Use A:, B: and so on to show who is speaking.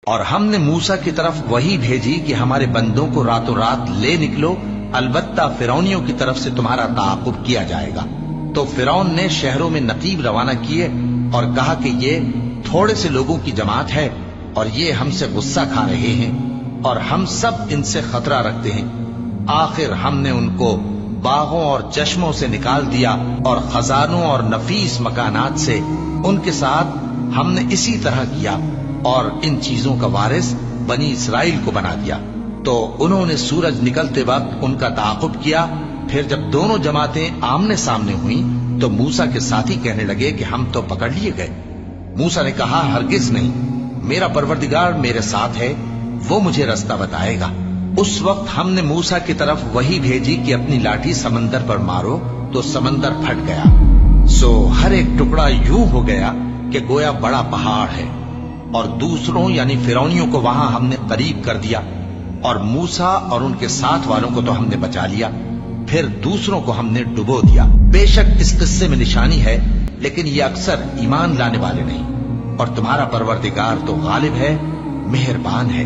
A: اور ہم نے موسیٰ کی طرف وحی بھیجی کہ ہمارے بندوں کو راتوں رات لے نکلو، البتہ فرعونیوں کی طرف سے تمہارا تعاقب کیا جائے گا۔ تو فرعون نے شہروں میں نقیب روانہ کیے اور کہا کہ یہ تھوڑے سے لوگوں کی جماعت ہے اور یہ ہم سے غصہ کھا رہے ہیں اور ہم سب ان سے خطرہ رکھتے ہیں۔ آخر ہم نے ان کو باغوں اور چشموں سے نکال دیا اور خزانوں اور نفیس مکانات سے۔ ان کے ساتھ ہم نے اسی طرح کیا اور ان چیزوں کا وارث بنی اسرائیل کو بنا دیا۔ تو انہوں نے سورج نکلتے وقت ان کا تعاقب کیا۔ پھر جب دونوں جماعتیں آمنے سامنے ہوئیں تو موسیٰ کے ساتھی کہنے لگے کہ ہم تو پکڑ لیے گئے۔ موسیٰ نے کہا ہرگز نہیں، میرا پروردگار میرے ساتھ ہے، وہ مجھے رستہ بتائے گا۔ اس وقت ہم نے موسیٰ کی طرف وحی بھیجی کہ اپنی لاٹھی سمندر پر مارو، تو سمندر پھٹ گیا۔ سو ہر ایک ٹکڑا یوں ہو گیا کہ گویا بڑا پہاڑ ہے، اور دوسروں یعنی فرعونیوں کو وہاں ہم نے قریب کر دیا، اور موسیٰ اور ان کے ساتھ والوں کو تو ہم نے بچا لیا، پھر دوسروں کو ہم نے ڈبو دیا۔ بے شک اس قصے میں نشانی ہے، لیکن یہ اکثر ایمان لانے والے نہیں، اور تمہارا پروردگار تو غالب ہے، مہربان ہے۔